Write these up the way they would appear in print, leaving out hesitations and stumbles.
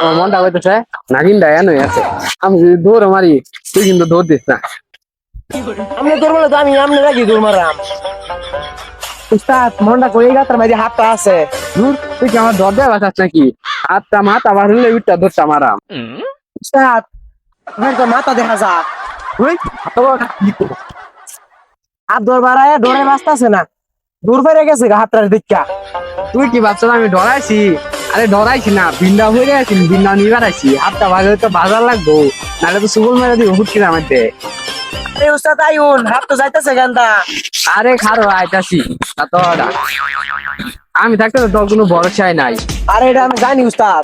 আমার মনটা কইতেছে নাগিনটা এনই আছে। আমি যদি দৌড় মারি তুই কিন্তু দৌড় দিস না। আমি তোর বলে তো আমি আমনে রাখি তোর মারাম। উস্তাদ মনটা কই গাতার মাঝে হাতটা আছে। দূর তুই কি আমার দর দেওয়া বাঁচাস নাকি? হাতটা মাথা বার হলে উঠটা দৌড়টা মারাম। উস্তাদ আমার তো মাথা দেখা যা। ওই হাত বড় কি করবো? হাত দৌড় বাড়ায় দৌড়ে বাঁচতেছে না, দূর বেড়ে গেছে হাতটার দিকটা। তুই কি ভাবছ আমি ডরাইছি? আরে ডরাইছি না, বিন্দা হয়ে আছি, বিন্দা নিয়ে বেড়াইছি। হাতটা বাজে তো বাজার লাগবো, নাহলে তো সুগুল মেরে দিব হুট কিনা মধ্যে। আরে উস্তাদ আইউন হাত তো যাইতেছে গান্দা। আরে খারো আইতাছি। আমি থাকতে তো তোর কোনো ভরসাই নাই। আরে এটা আমি জানি উস্তাদ।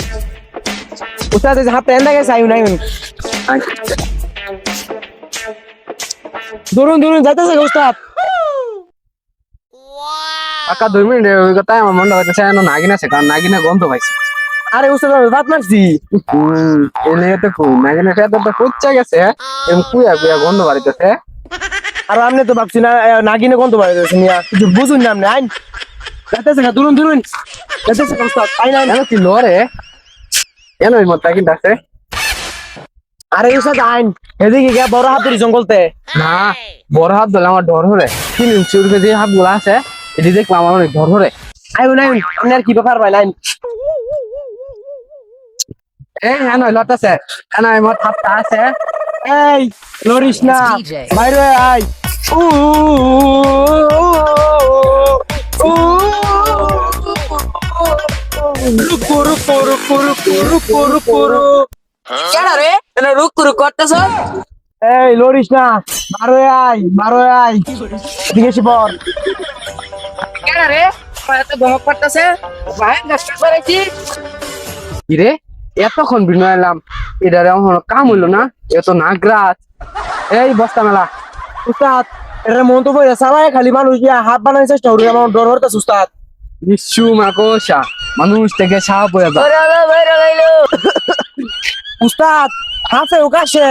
উস্তাদ এই হাতটা এন্ডা গেছে আইউন আইউন। দৌড়ুন দৌড়ুন যাইতেছে উস্তাদ। পাক্কা 2 মিনিট ওই কথাই আমার মনটা হইতেছে যেন নাগিন আছে, কারণ নাগিনে গন্ধ পাইছি। আরে উস্তাদ আমি বাত মারছি। এনে তো খুব নাগিনের ফেদার তো পচা গেছে, এরকম কুয়া কুয়া গন্ধ বাড়িতেছে। আর আমনে তো ভাবছি না নাগিনে কোন তো বাড়িতেছে মিয়া, কিছু বুঝুন না আমনে। আইন যাইতেছে না, দৌড়ুন দৌড়ুন যাইতেছে উস্তাদ। আইন আইন। এন কি লরে এন ওই মত নাগিন আছে। আরে উস্তাদ আইন, এদিকে গিয়া বড় হাতুড়ি জঙ্গলতে। না বড় হাত ধরলে আমার ডর হরে। 3 ইঞ্চি উঠে যে হাত গুলা আছে এটি দেখলাম আমার অনেক ডর হরে। আইন আইন, আপনি আর কি ব্যাপার ভাই? লাইন এই হ্যাঁ নয় লটাছে এন ওই মত হাতটা আছে। এই লরিস না, বাইরে আই। উ রুকু রুকু রুকু রুকু রুকু রুকু রুকু। কেডা রে এনে রুক রুক করতেছ? এই লরিস না, বারো আই বারো আই। এদিকে এসে পড়। কেডা রে এত ভয় করতেছে? ভাই নষ্ট করেছি। কি রে এতক্ষণ বিনয় এলাম, এটারে আমার কাম হইলো না? এত নাগরাজ। এই বস্তা মেলা। উস্তাদ এটা মন তো বইরা চালায়, খালি মানুষ গিয়া হাত বানানোর চেষ্টা করি, আমার ডর হরতাছে উস্তাদ। নিশ্চু মাকড়সা মানুষ থেকে সাপ হয়ে যায়। বাইরে লাইলো উস্তাদ হাফে উকাশে।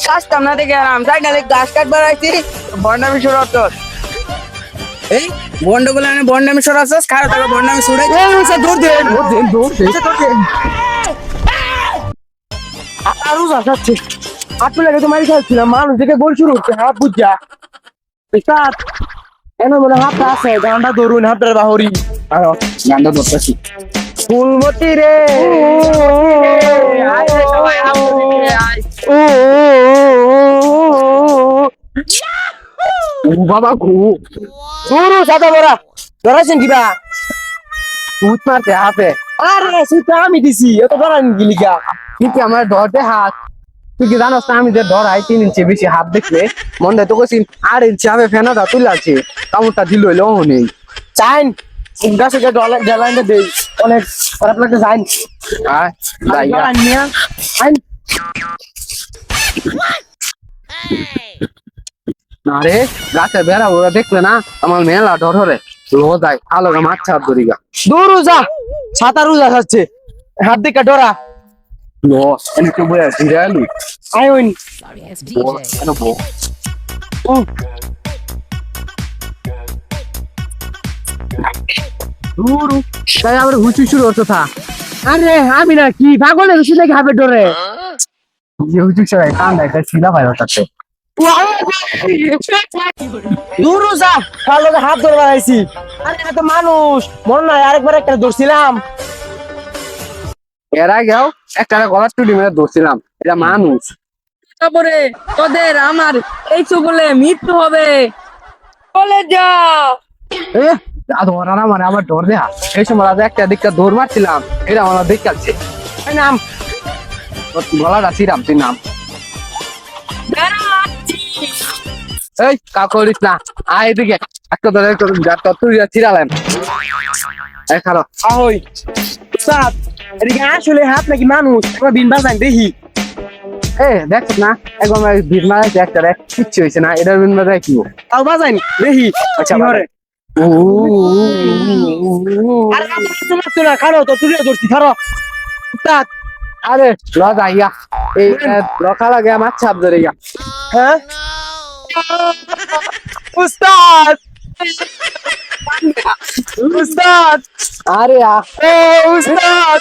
কাজটা না দেখে আরাম তাই না, গাছ কাটবার আইছি বন্ডামি শুরু হতো। এই বন্ডগুলো বন্ডামি শুরু আসছিস, খারাপ তাকে বন্ডামি শুরু এই উস্তাদ দৌড় দে দৌড় দে, দৌড় দে। আরো যাচ্ছে হাত লাগে তো মারি খাচ্ছিলাম, মানুষ দেখে বল শুরু হচ্ছে হাত বুঝা। উস্তাদ এনে মনে হাত আছে, গানটা ধরুন হাতের বাহরি। আরো গান্ডা ধরতেছি। ফুলমতি রে আয় রে সবাই, আমদিকে আয়। ও ও বাবা গো, শুরু সাদা বড়া ধরাছেন কিবা? ভূত মারতে হাতে। আরে সেটা আমি দিছি, এত বড় গিলিকা। তুই কি আমার ধরতে হাত? তুই কি জানোস না আমি যে ধরাই 3 ইঞ্চি বেশি হাত দেখলে মনটা তো কইছি 8 ইঞ্চি আমি ফেনাটা তুলে আছে, কামড়টা দিল হইলো নেই। চাইন গাছে গিয়ে ডলাইনটা দেই, অনেক খারাপ লাগতে চাইন। আয় যাইয়া আইন না রে, গাছে বেড়া ওরা দেখলে না আমার মেলা ডর হরে। লো যাই আলো মাছ ছাপ ধরিগা। দূর যা, ছাতা রুজা যাচ্ছে হাত দিকে ডরা। লো এনে তো বয়া দিরালি আইন বো এনে বো। দূর তাই আবার হুচু শুরু হতো থা। আরে আমি না কি পাগলের রুচি নাকি হাবে ডরে। যে হুচু সবাই কান দেয় তাই ছিলা ভাই ওটাতে। দূর যা, কালো হাত ধরে বাড়াইছি। আরে এত মানুষ মনে নাই আরেকবার একটা ধরছিলাম। এর আগেও একটা গলার টুটি মেরে ধরছিলাম, এটা মানুষ। তারপরে তোদের আমার এই বলে মৃত্যু হবে, চলে যা। এ ধরা না মানে আমার ডর দেয়া। এই সময় রাজা একটা দিকটা দৌড় মারছিলাম, এটা আমার দেখাচ্ছে। এই নাম গলাটা ছিলাম, তুই নাম। এই কাউ করিস না, আয় এদিকে। একটা ধরে তুই ছিড়ালেন। এই খারাপ আহই উস্তাদ, এদিকে আসলে হাত নাকি মানুষ? একবার বিন বাজান দেখি। এ দেখছ না একবার ভিড় মারাইছে একটা রে, কিচ্ছু হয়েছে না। এটার বিন মারাই কি তাও বাজান দেখি। আচ্ছা কি করে? আরে লাগতো না, খারো তো তুলে ধরছি, খারো উস্তাদ। আরে লজা ইয়া এই রখা লাগে আমার ছাপ ধরে ইয়া। হ্যাঁ উস্তাদ, উস্তাদ, আরে ও উস্তাদ,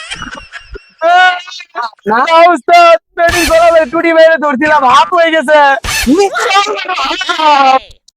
না উস্তাদ পেটির গলা টুটি মেরে ধরছিলাম হাত হয়ে গেছে